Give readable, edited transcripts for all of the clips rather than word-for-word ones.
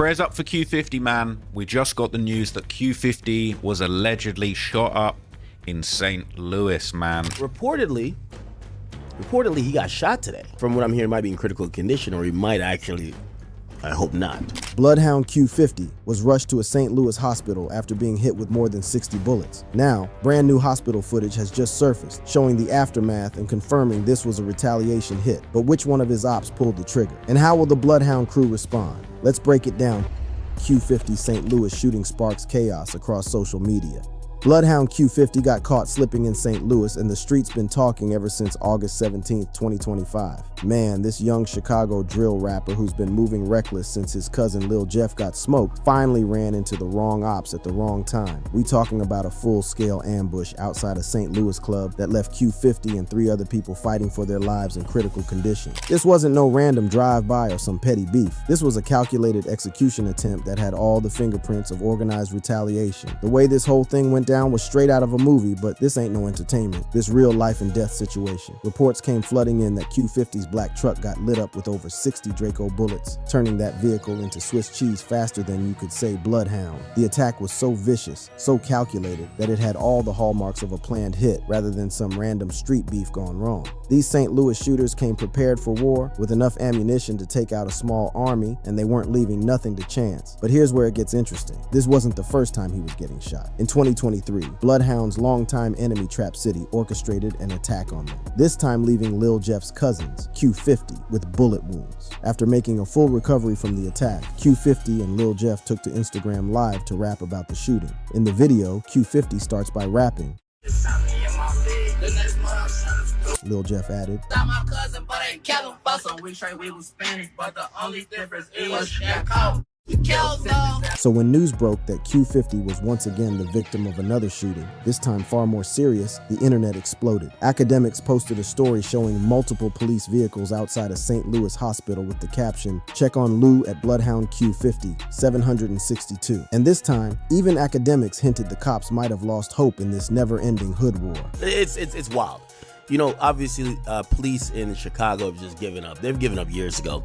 Prayers up for Q50, man. We just got the news that Q50 was allegedly shot up in St. Louis, man. Reportedly he got shot today. From what I'm hearing, might be in critical condition, or he might actually, I hope not. Bloodhound Q50 was rushed to a St. Louis hospital after being hit with more than 60 bullets. Now, brand new hospital footage has just surfaced, showing the aftermath and confirming this was a retaliation hit. But which one of his ops pulled the trigger? And how will the Bloodhound crew respond? Let's break it down. Q50 St. Louis shooting sparks chaos across social media. Bloodhound Q50 got caught slipping in St. Louis, and the street's been talking ever since August 17, 2025. Man, this young Chicago drill rapper who's been moving reckless since his cousin Lil Jeff got smoked finally ran into the wrong ops at the wrong time. We talking about a full-scale ambush outside a St. Louis club that left Q50 and 3 other people fighting for their lives in critical condition. This wasn't no random drive-by or some petty beef. This was a calculated execution attempt that had all the fingerprints of organized retaliation. The way this whole thing went down was straight out of a movie, but this ain't no entertainment. This real life and death situation. Reports came flooding in that Q50's black truck got lit up with over 60 Draco bullets, turning that vehicle into Swiss cheese faster than you could say bloodhound. The attack was so vicious, so calculated, that it had all the hallmarks of a planned hit rather than some random street beef gone wrong. These St. Louis shooters came prepared for war with enough ammunition to take out a small army, and they weren't leaving nothing to chance. But here's where it gets interesting. This wasn't the first time he was getting shot. In 2023, Bloodhound's longtime enemy Trap City orchestrated an attack on them, this time leaving Lil Jeff's cousins, Q50, with bullet wounds. After making a full recovery from the attack, Q50 and Lil Jeff took to Instagram Live to rap about the shooting. In the video, Q50 starts by rapping. Lil Jeff added, so when news broke that Q50 was once again the victim of another shooting, this time far more serious, the internet exploded. Academics posted a story showing multiple police vehicles outside a St. Louis hospital with the caption, "Check on Lou at Bloodhound Q50, 762. And this time, even academics hinted the cops might have lost hope in this never-ending hood war. It's wild. You know, obviously, police in Chicago have just given up. They've given up years ago.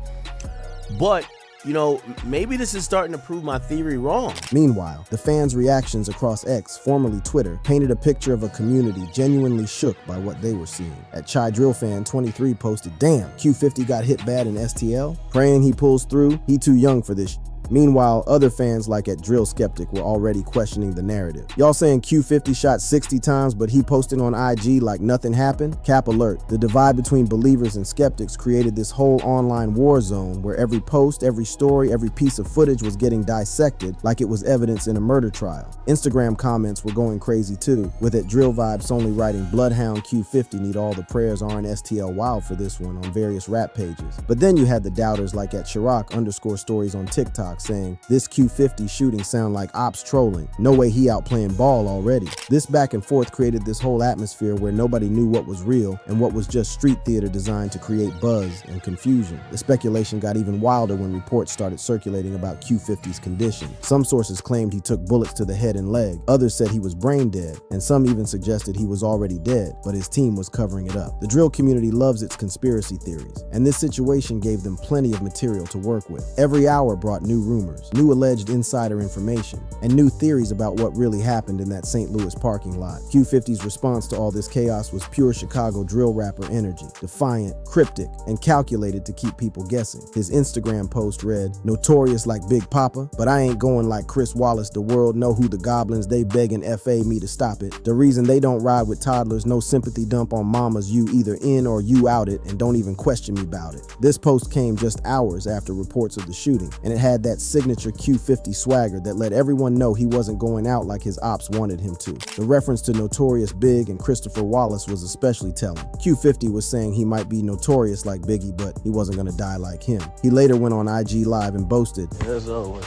But you know, maybe this is starting to prove my theory wrong. Meanwhile, the fans' reactions across X, formerly Twitter, painted a picture of a community genuinely shook by what they were seeing. At Chai Drill Fan 23 posted, "Damn, Q50 got hit bad in STL? Praying he pulls through, he too young for this." Meanwhile, other fans like at Drill Skeptic were already questioning the narrative. Y'all saying Q50 shot 60 times but he posted on IG like nothing happened? Cap alert, the divide between believers and skeptics created this whole online war zone where every post, every story, every piece of footage was getting dissected like it was evidence in a murder trial. Instagram comments were going crazy too, with at Drill Vibes only writing Bloodhound Q50 need all the prayers RNSTL wild for this one on various rap pages. But then you had the doubters like at Chirac_stories on TikTok saying, "This Q50 shooting sound like ops trolling. No way he out playing ball already." This back and forth created this whole atmosphere where nobody knew what was real and what was just street theater designed to create buzz and confusion. The speculation got even wilder when reports started circulating about Q50's condition. Some sources claimed he took bullets to the head and leg. Others said he was brain dead, and some even suggested he was already dead, but his team was covering it up. The drill community loves its conspiracy theories, and this situation gave them plenty of material to work with. Every hour brought new rumors, new alleged insider information, and new theories about what really happened in that St. Louis parking lot. Q50's response to all this chaos was pure Chicago drill rapper energy, defiant, cryptic, and calculated to keep people guessing. His Instagram post read, "Notorious like Big Papa, but I ain't going like Chris Wallace. The world know who the goblins, they begging FA me to stop it. The reason they don't ride with toddlers, no sympathy dump on mamas, you either in or you out it, and don't even question me about it." This post came just hours after reports of the shooting, and it had that signature Q50 swagger that let everyone know he wasn't going out like his ops wanted him to. The reference to Notorious Big and Christopher Wallace was especially telling. Q50 was saying he might be notorious like Biggie, but he wasn't gonna die like him. He later went on IG Live and boasted, "As always.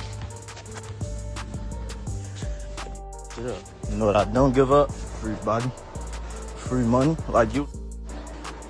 You know what I don't give up? Free body, free money, like you.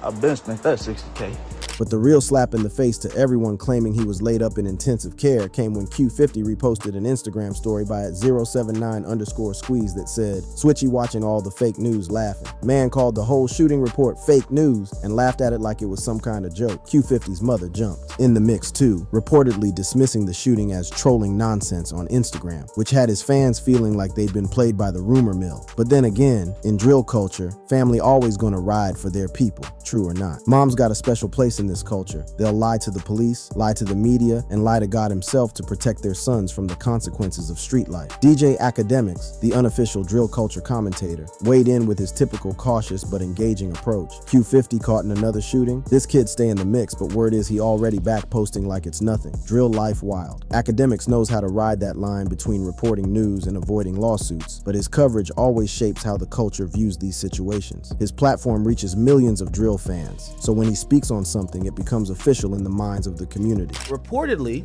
I've been spent that 60K. But the real slap in the face to everyone claiming he was laid up in intensive care came when Q50 reposted an Instagram story by @079_squeeze that said, "Switchy watching all the fake news laughing." Man called the whole shooting report fake news and laughed at it like it was some kind of joke. Q50's mother jumped in the mix too, reportedly dismissing the shooting as trolling nonsense on Instagram, which had his fans feeling like they'd been played by the rumor mill. But then again, in drill culture, family always gonna ride for their people, true or not. Mom's got a special place in this culture. They'll lie to the police, lie to the media, and lie to God himself to protect their sons from the consequences of street life. DJ Academics, the unofficial drill culture commentator, weighed in with his typical cautious but engaging approach. Q50 caught in another shooting. This kid stay in the mix, but word is he already back posting like it's nothing. Drill life wild. Academics knows how to ride that line between reporting news and avoiding lawsuits, but his coverage always shapes how the culture views these situations. His platform reaches millions of drill fans, so when he speaks on something, it becomes official in the minds of the community. Reportedly,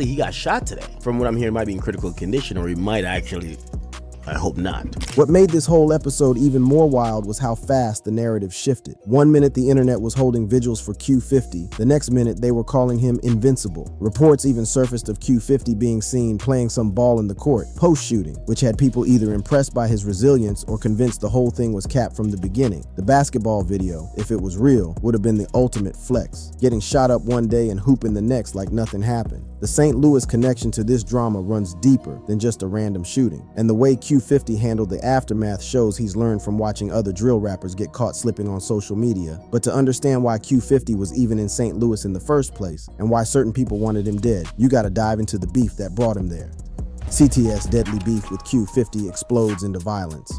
he got shot today. From what I'm hearing, he might be in critical condition, or he might actually, I hope not. What made this whole episode even more wild was how fast the narrative shifted. One minute the internet was holding vigils for Q50, the next minute they were calling him invincible. Reports even surfaced of Q50 being seen playing some ball in the court, post-shooting, which had people either impressed by his resilience or convinced the whole thing was capped from the beginning. The basketball video, if it was real, would have been the ultimate flex, getting shot up one day and hooping the next like nothing happened. The St. Louis connection to this drama runs deeper than just a random shooting, and the way Q50 handled the aftermath shows he's learned from watching other drill rappers get caught slipping on social media. But to understand why Q50 was even in St. Louis in the first place, and why certain people wanted him dead, you gotta dive into the beef that brought him there. CTS deadly beef with Q50 explodes into violence.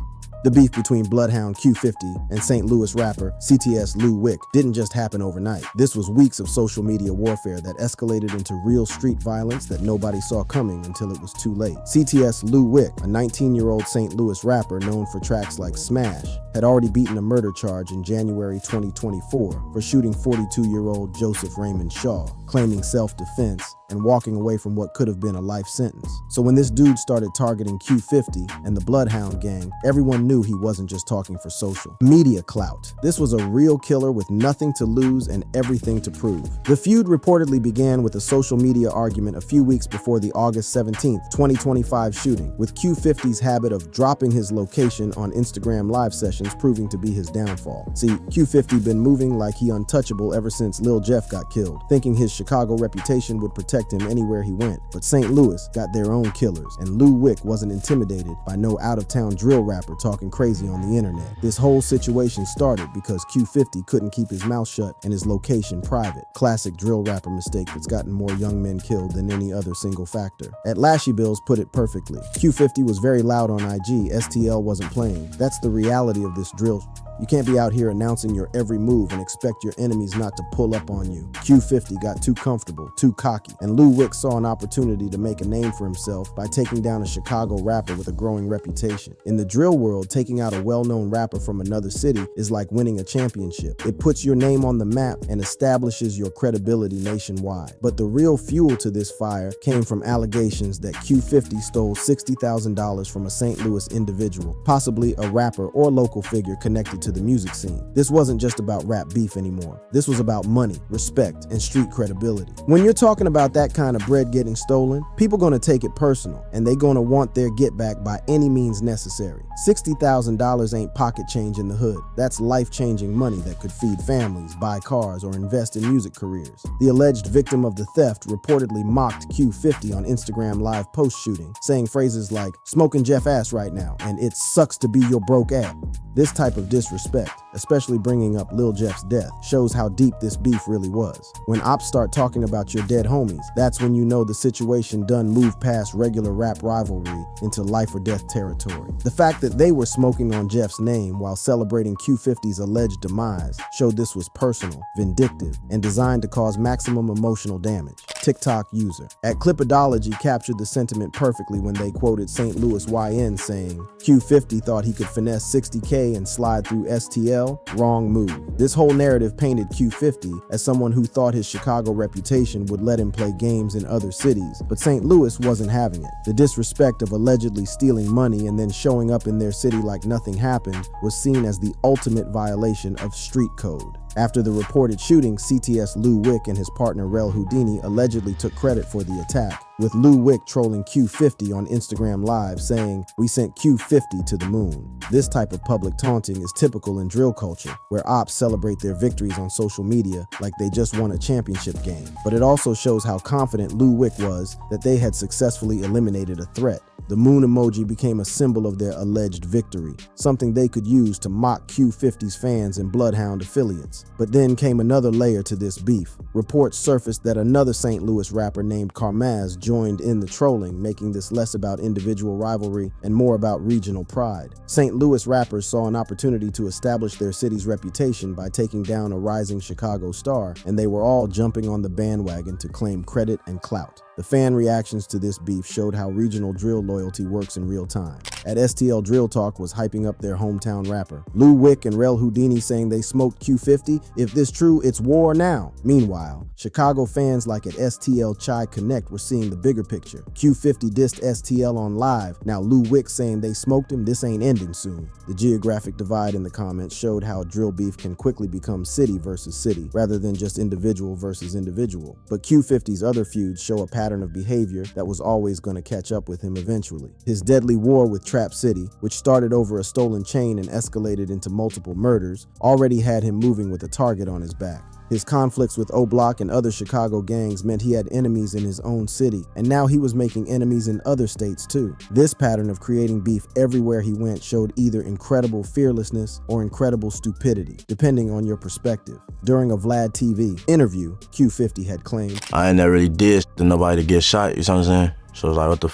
The beef between Bloodhound Q50 and St. Louis rapper CTS Lou Wick didn't just happen overnight. This was weeks of social media warfare that escalated into real street violence that nobody saw coming until it was too late. CTS Lou Wick, a 19-year-old St. Louis rapper known for tracks like Smash, had already beaten a murder charge in January 2024 for shooting 42-year-old Joseph Raymond Shaw, claiming self-defense and walking away from what could have been a life sentence. So when this dude started targeting Q50 and the Bloodhound gang, everyone knew he wasn't just talking for social. Media clout. This was a real killer with nothing to lose and everything to prove. The feud reportedly began with a social media argument a few weeks before the August 17, 2025 shooting, with Q50's habit of dropping his location on Instagram live sessions proving to be his downfall. See, Q50 been moving like he untouchable ever since Lil Jeff got killed, thinking his Chicago reputation would protect him anywhere he went. But St. Louis got their own killers, and Lou Wick wasn't intimidated by no out-of-town drill rapper talking crazy on the internet. This whole situation started because Q50 couldn't keep his mouth shut and his location private. Classic drill rapper mistake that's gotten more young men killed than any other single factor. Atlashy Bills put it perfectly. Q50 was very loud on IG, STL wasn't playing. That's the reality of this drill. You can't be out here announcing your every move and expect your enemies not to pull up on you. Q50 got too comfortable, too cocky, and Lou Wick saw an opportunity to make a name for himself by taking down a Chicago rapper with a growing reputation. In the drill world, taking out a well-known rapper from another city is like winning a championship. It puts your name on the map and establishes your credibility nationwide. But the real fuel to this fire came from allegations that Q50 stole $60,000 from a St. Louis individual, possibly a rapper or local figure connected to the music scene. This wasn't just about rap beef anymore. This was about money, respect, and street credibility. When you're talking about that kind of bread getting stolen, people gonna take it personal, and they gonna want their get back by any means necessary. $60,000 ain't pocket change in the hood. That's life-changing money that could feed families, buy cars, or invest in music careers. The alleged victim of the theft reportedly mocked Q50 on Instagram live post-shooting, saying phrases like, "Smoking Jeff ass right now," and "It sucks to be your broke ass." This type of disrespect, especially bringing up Lil Jeff's death, shows how deep this beef really was. When ops start talking about your dead homies, that's when you know the situation done moved past regular rap rivalry into life or death territory. The fact that they were smoking on Jeff's name while celebrating Q50's alleged demise showed this was personal, vindictive, and designed to cause maximum emotional damage. TikTok user at Clipodology captured the sentiment perfectly when they quoted St. Louis YN saying, "Q50 thought he could finesse 60K and slide through STL? Wrong move." This whole narrative painted Q50 as someone who thought his Chicago reputation would let him play games in other cities, but St. Louis wasn't having it. The disrespect of allegedly stealing money and then showing up in their city like nothing happened was seen as the ultimate violation of street code. After the reported shooting, CTS Lou Wick and his partner Rel Houdini allegedly took credit for the attack, with Lou Wick trolling Q50 on Instagram Live saying, "We sent Q50 to the moon." This type of public taunting is typical in drill culture, where ops celebrate their victories on social media like they just won a championship game. But it also shows how confident Lou Wick was that they had successfully eliminated a threat. The moon emoji became a symbol of their alleged victory, something they could use to mock Q50's fans and Bloodhound affiliates. But then came another layer to this beef. Reports surfaced that another St. Louis rapper named Carmaz joined in the trolling, making this less about individual rivalry and more about regional pride. St. Louis rappers saw an opportunity to establish their city's reputation by taking down a rising Chicago star, and they were all jumping on the bandwagon to claim credit and clout. The fan reactions to this beef showed how regional drill loyalty works in real time. At STL Drill Talk was hyping up their hometown rapper. Lou Wick and Rel Houdini saying they smoked Q50. If this true, it's war now. Meanwhile, Chicago fans like at STL Chai Connect were seeing the bigger picture. Q50 dissed STL on live. Now Lou Wick saying they smoked him. This ain't ending soon. The geographic divide in the comments showed how drill beef can quickly become city versus city, rather than just individual versus individual. But Q50's other feuds show a pattern of behavior that was always going to catch up with him eventually. His deadly war with Trap City, which started over a stolen chain and escalated into multiple murders, already had him moving with a target on his back. His conflicts with O-Block and other Chicago gangs meant he had enemies in his own city, and now he was making enemies in other states too. This pattern of creating beef everywhere he went showed either incredible fearlessness or incredible stupidity, depending on your perspective. During a Vlad TV interview, Q50 had claimed, I ain't never really did to nobody to get shot, you know what I'm saying? So it's like, what the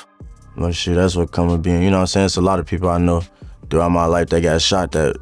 well, shit, that's what come with being, you know what I'm saying? It's a lot of people I know throughout my life that got shot that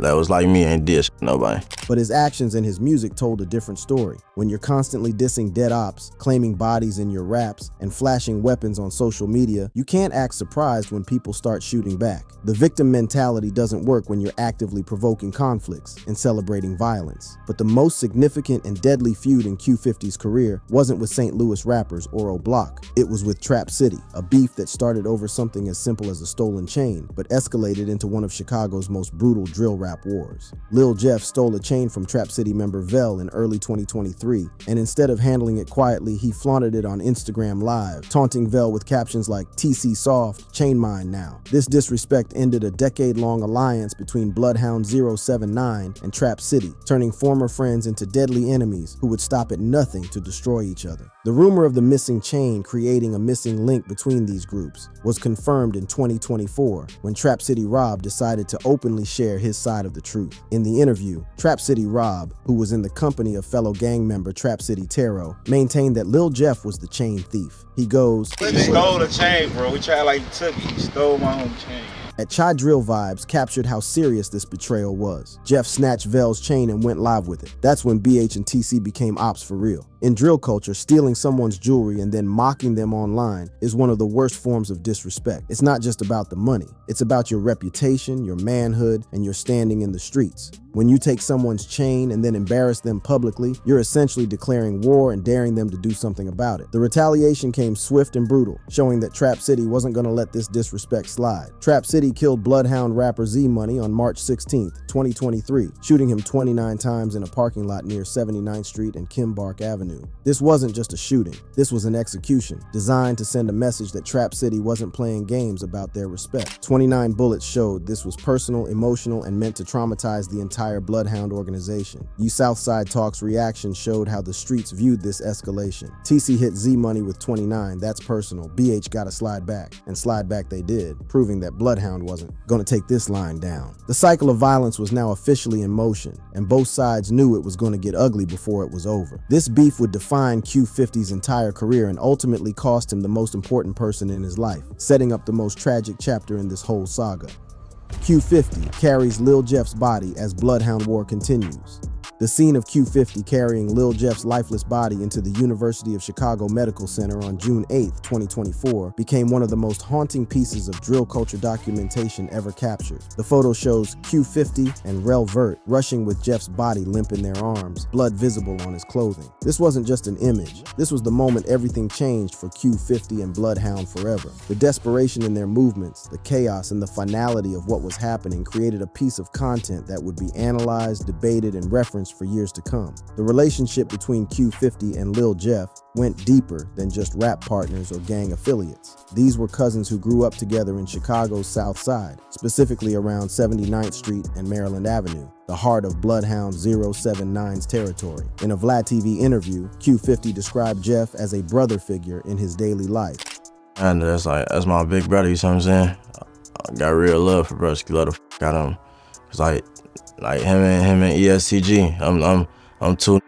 was like me, ain't diss nobody. But his actions and his music told a different story. When you're constantly dissing dead ops, claiming bodies in your raps, and flashing weapons on social media, you can't act surprised when people start shooting back. The victim mentality doesn't work when you're actively provoking conflicts and celebrating violence. But the most significant and deadly feud in Q50's career wasn't with St. Louis rappers or O-Block. It was with Trap City, a beef that started over something as simple as a stolen chain, but escalated into one of Chicago's most brutal drill rap wars. Lil Jeff stole a chain from Trap City member Vel in early 2023, and instead of handling it quietly, he flaunted it on Instagram Live, taunting Vel with captions like "TC Soft, chain mine now." This disrespect ended a decade-long alliance between Bloodhound 079 and Trap City, turning former friends into deadly enemies who would stop at nothing to destroy each other. The rumor of the missing chain creating a missing link between these groups was confirmed in 2024 when Trap City Rob decided to openly share his side of the truth. In the interview, Trap City Rob, who was in the company of fellow gang member Trap City Taro, maintained that Lil Jeff was the chain thief. He goes, "He stole the chain, bro. We tried like he took it. He stole my own chain." At Chai Drill Vibes captured how serious this betrayal was. Jeff snatched Vel's chain and went live with it. That's when BH and TC became ops for real. In drill culture, stealing someone's jewelry and then mocking them online is one of the worst forms of disrespect. It's not just about the money. It's about your reputation, your manhood, and your standing in the streets. When you take someone's chain and then embarrass them publicly, you're essentially declaring war and daring them to do something about it. The retaliation came swift and brutal, showing that Trap City wasn't going to let this disrespect slide. Trap City killed Bloodhound rapper Z-Money on March 16th, 2023, shooting him 29 times in a parking lot near 79th Street and Kimbark Avenue. This wasn't just a shooting. This was an execution, designed to send a message that Trap City wasn't playing games about their respect. 29 bullets showed this was personal, emotional, and meant to traumatize the entire Bloodhound organization. You Southside Talk's reaction showed how the streets viewed this escalation. TC hit Z-Money with 29, that's personal. BH gotta slide back, and slide back they did, proving that Bloodhound wasn't gonna take this line down. The cycle of violence was now officially in motion, and both sides knew it was gonna get ugly before it was over. This beef would define Q50's entire career and ultimately cost him the most important person in his life, setting up the most tragic chapter in this whole saga. Q50 carries Lil Jeff's body as Bloodhound War continues. The scene of Q50 carrying Lil Jeff's lifeless body into the University of Chicago Medical Center on June 8, 2024, became one of the most haunting pieces of drill culture documentation ever captured. The photo shows Q50 and Rel Vert rushing with Jeff's body limp in their arms, blood visible on his clothing. This wasn't just an image. This was the moment everything changed for Q50 and Bloodhound forever. The desperation in their movements, the chaos, and the finality of what was happening created a piece of content that would be analyzed, debated, and referenced for years to come. The relationship between Q50 and Lil Jeff went deeper than just rap partners or gang affiliates. These were cousins who grew up together in Chicago's South Side, specifically around 79th Street and Maryland Avenue, the heart of Bloodhound 079's territory. In a Vlad TV interview, Q50 described Jeff as a brother figure in his daily life. And that's my big brother, you know what I'm saying? I got real love for broski, love the f out of him. Cause like him and ESTG, I'm two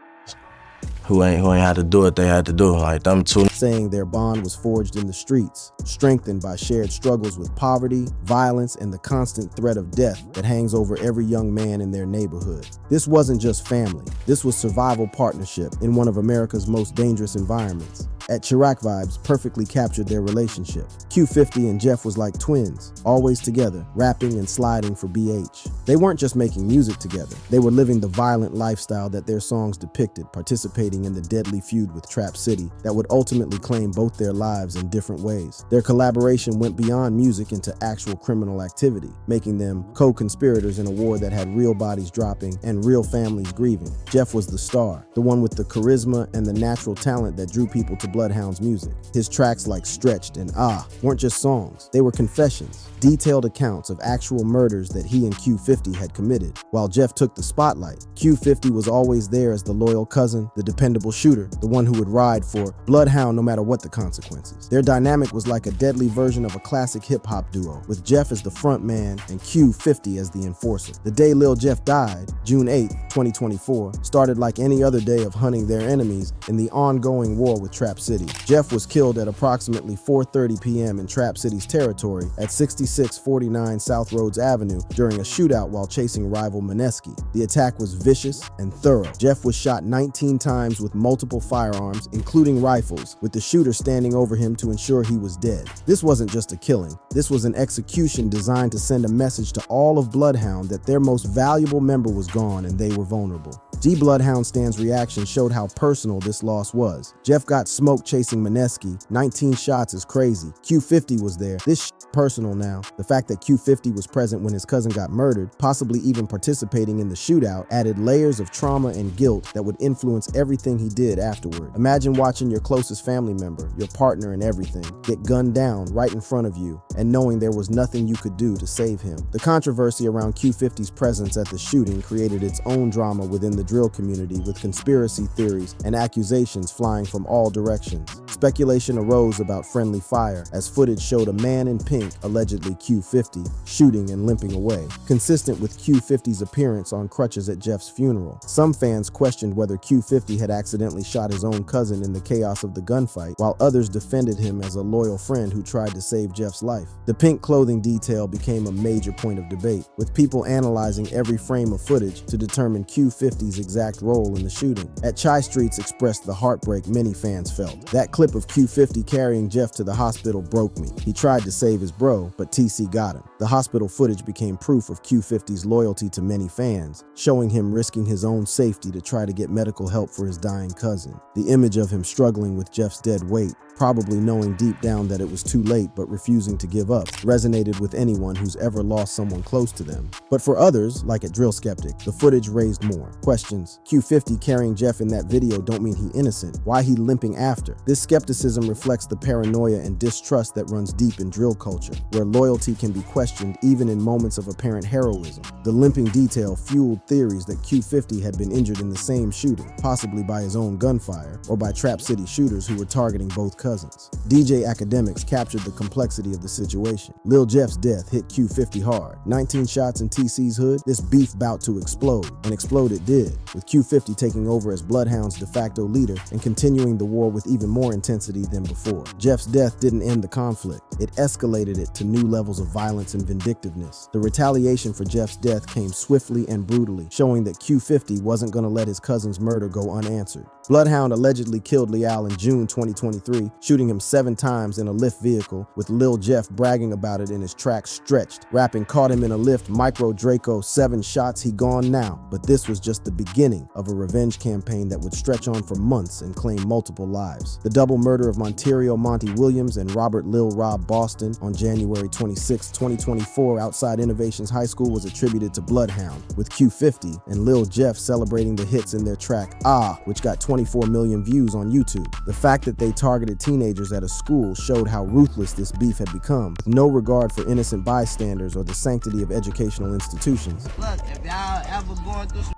who ain't had to do what they had to do. Like them two. Saying their bond was forged in the streets, strengthened by shared struggles with poverty, violence, and the constant threat of death that hangs over every young man in their neighborhood. This wasn't just family. This was survival partnership in one of America's most dangerous environments. At Chirac Vibes perfectly captured their relationship. Q50 and Jeff was like twins, always together, rapping and sliding for BH. They weren't just making music together. They were living the violent lifestyle that their songs depicted, participating in the deadly feud with Trap City that would ultimately claim both their lives in different ways. Their collaboration went beyond music into actual criminal activity, making them co-conspirators in a war that had real bodies dropping and real families grieving. Jeff was the star, the one with the charisma and the natural talent that drew people to Bloodhound's music. His tracks like Stretched and Ah weren't just songs, they were confessions, detailed accounts of actual murders that he and Q50 had committed. While Jeff took the spotlight, Q50 was always there as the loyal cousin, the dependable shooter, the one who would ride for Bloodhound no matter what the consequences. Their dynamic was like a deadly version of a classic hip-hop duo, with Jeff as the front man and Q50 as the enforcer. The day Lil Jeff died, June 8, 2024, started like any other day of hunting their enemies in the ongoing war with Trap City. Jeff was killed at approximately 4:30 p.m. in Trap City's territory at 6649 South Rhodes Avenue during a shootout while chasing rival Mineski. The attack was vicious and thorough. Jeff was shot 19 times with multiple firearms, including rifles, with the shooter standing over him to ensure he was dead. This wasn't just a killing. This was an execution designed to send a message to all of Bloodhound that their most valuable member was gone and they were vulnerable. G Bloodhound Stan's reaction showed how personal this loss was. Jeff got smoked chasing Mineski. 19 shots is crazy. Q50 was there. This personal now. The fact that Q50 was present when his cousin got murdered, possibly even participating in the shootout, added layers of trauma and guilt that would influence everything he did afterward. Imagine watching your closest family member, your partner and everything, get gunned down right in front of you and knowing there was nothing you could do to save him. The controversy around Q50's presence at the shooting created its own drama within the drill community, with conspiracy theories and accusations flying from all directions. Speculation arose about friendly fire as footage showed a man in pink, allegedly Q50, shooting and limping away, consistent with Q50's appearance on crutches at Jeff's funeral. Some fans questioned whether Q50 had accidentally shot his own cousin in the chaos of the gunfight, while others defended him as a loyal friend who tried to save Jeff's life. The pink clothing detail became a major point of debate, with people analyzing every frame of footage to determine Q50's exact role in the shooting. At Chai Streets expressed the heartbreak many fans felt. That clip of Q50 carrying Jeff to the hospital broke me. He tried to save his bro, but TC got him. The hospital footage became proof of Q50's loyalty to many fans, showing him risking his own safety to try to get medical help for his dying cousin. The image of him struggling with Jeff's dead weight, probably knowing deep down that it was too late but refusing to give up, resonated with anyone who's ever lost someone close to them. But for others, like at Drill Skeptic, the footage raised more questions. Q50 carrying Jeff in that video don't mean he innocent. Why he limping after? This skepticism reflects the paranoia and distrust that runs deep in drill culture, where loyalty can be questioned even in moments of apparent heroism. The limping detail fueled theories that Q50 had been injured in the same shooting, possibly by his own gunfire or by Trap City shooters who were targeting both cousins. cousins. DJ Academics captured the complexity of the situation. Lil Jeff's death hit Q50 hard. 19 shots in TC's hood, this beef bout to explode, and explode it did, with Q50 taking over as Bloodhound's de facto leader and continuing the war with even more intensity than before. Jeff's death didn't end the conflict. It escalated it to new levels of violence and vindictiveness. The retaliation for Jeff's death came swiftly and brutally, showing that Q50 wasn't going to let his cousin's murder go unanswered. Bloodhound allegedly killed Leal in June 2023, shooting him 7 times in a Lyft vehicle, with Lil Jeff bragging about it in his track Stretched, rapping "Caught him in a Lyft, Micro Draco, 7 shots, he gone now." But this was just the beginning of a revenge campaign that would stretch on for months and claim multiple lives. The double murder of Monterio Monty Williams and Robert Lil Rob Boston on January 26, 2024 outside Innovations High School was attributed to Bloodhound, with Q50 and Lil Jeff celebrating the hits in their track Ah, which got 24 million views on YouTube. The fact that they targeted teenagers at a school showed how ruthless this beef had become, with no regard for innocent bystanders or the sanctity of educational institutions. Look, if y'all ever going through some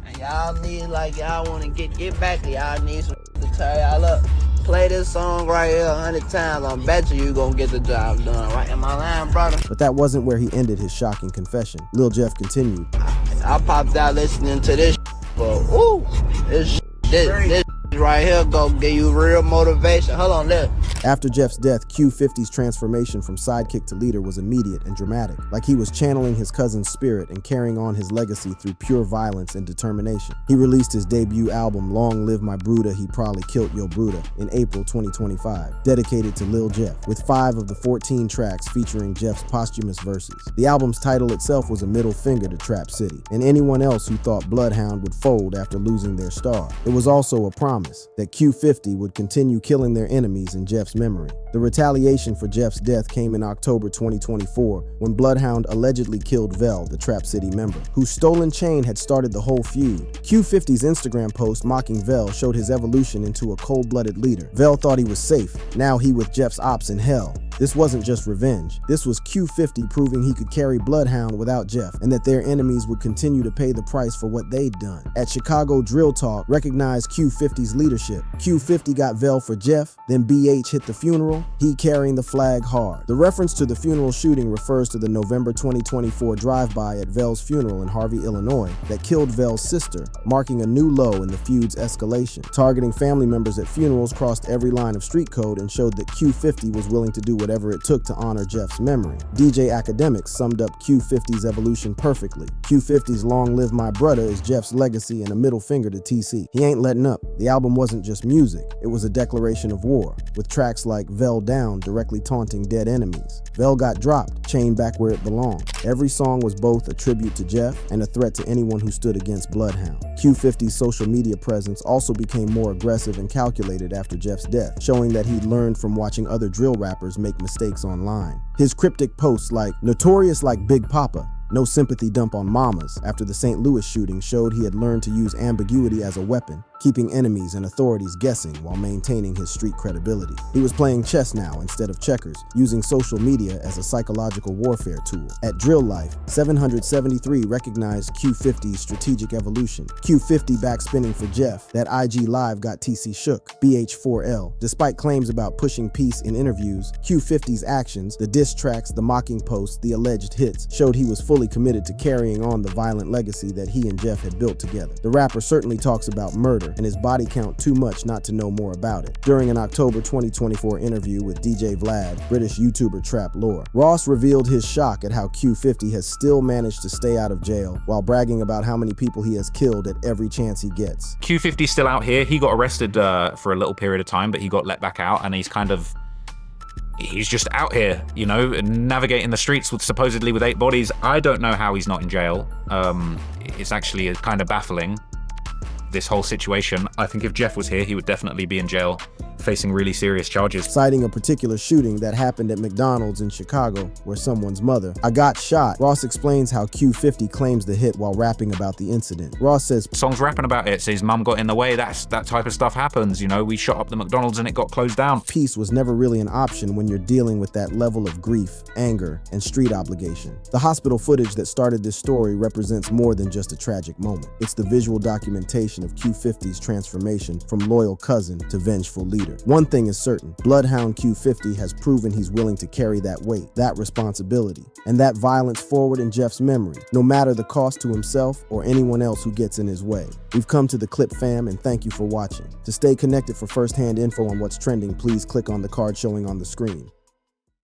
and y'all need, like, y'all want to get back, y'all need some to tear y'all up, play this song right here 100 times. I bet you gonna get the job done. Right in my line, brother. But that wasn't where he ended his shocking confession. Lil Jeff continued. I popped out listening to this, but ooh, this right here gonna give you real motivation. Hold on, look. After Jeff's death, Q50's transformation from sidekick to leader was immediate and dramatic, like he was channeling his cousin's spirit and carrying on his legacy through pure violence and determination. He released his debut album, Long Live My Bruda, He Probably Killed Yo Bruda, in April 2025, dedicated to Lil Jeff, with 5 of the 14 tracks featuring Jeff's posthumous verses. The album's title itself was a middle finger to Trap City, and anyone else who thought Bloodhound would fold after losing their star. It was also a promise that Q50 would continue killing their enemies in Jeff's memory. The retaliation for Jeff's death came in October 2024 when Bloodhound allegedly killed Vel, the Trap City member, whose stolen chain had started the whole feud. Q50's Instagram post mocking Vel showed his evolution into a cold-blooded leader. Vel thought he was safe. Now he with Jeff's ops in hell. This wasn't just revenge. This was Q50 proving he could carry Bloodhound without Jeff, and that their enemies would continue to pay the price for what they'd done. At Chicago Drill Talk recognized Q50's leadership. Q50 got Vel for Jeff, then BH hit the funeral, he carrying the flag hard. The reference to the funeral shooting refers to the November 2024 drive-by at Vel's funeral in Harvey, Illinois, that killed Vel's sister, marking a new low in the feud's escalation. Targeting family members at funerals crossed every line of street code and showed that Q50 was willing to do whatever it took to honor Jeff's memory. DJ Academics summed up Q50's evolution perfectly. Q50's Long Live My Brudda is Jeff's legacy and a middle finger to TC. He ain't letting up. The album wasn't just music, it was a declaration of war, with tracks like Vel Down directly taunting dead enemies. Vel got dropped, chained back where it belonged. Every song was both a tribute to Jeff and a threat to anyone who stood against Bloodhound. Q50's social media presence also became more aggressive and calculated after Jeff's death, showing that he'd learned from watching other drill rappers make mistakes online. His cryptic posts like "Notorious like Big Papa, no sympathy dump on mamas" after the St. Louis shooting showed he had learned to use ambiguity as a weapon, keeping enemies and authorities guessing while maintaining his street credibility. He was playing chess now instead of checkers, using social media as a psychological warfare tool. At Drill Life, 773 recognized Q50's strategic evolution. Q50 backspinning for Jeff, that IG Live got TC shook. BH4L. Despite claims about pushing peace in interviews, Q50's actions, the diss tracks, the mocking posts, the alleged hits, showed he was fully committed to carrying on the violent legacy that he and Jeff had built together. The rapper certainly talks about murder and his body count too much not to know more about it. During an October 2024 interview with DJ Vlad, British YouTuber Trap Lore, Ross revealed his shock at how Q50 has still managed to stay out of jail while bragging about how many people he has killed at every chance he gets. Q50's still out here. He got arrested for a little period of time, but he got let back out, and he's just out here, you know, navigating the streets supposedly with 8 bodies. I don't know how he's not in jail. It's actually kind of baffling, this whole situation. I think if Jeff was here, he would definitely be in jail, facing really serious charges. Citing a particular shooting that happened at McDonald's in Chicago, where someone's mother, "I got shot," Ross explains how Q50 claims the hit while rapping about the incident. Ross says, "Song's rapping about it, so his mum got in the way. That type of stuff happens, you know. We shot up the McDonald's and it got closed down." Peace was never really an option when you're dealing with that level of grief, anger, and street obligation. The hospital footage that started this story represents more than just a tragic moment. It's the visual documentation of Q50's transformation from loyal cousin to vengeful leader. later. One thing is certain, Bloodhound Q50 has proven he's willing to carry that weight, that responsibility, and that violence forward in Jeff's memory, no matter the cost to himself or anyone else who gets in his way. We've come to the Clip fam, and thank you for watching. To stay connected for first-hand info on what's trending, please click on the card showing on the screen.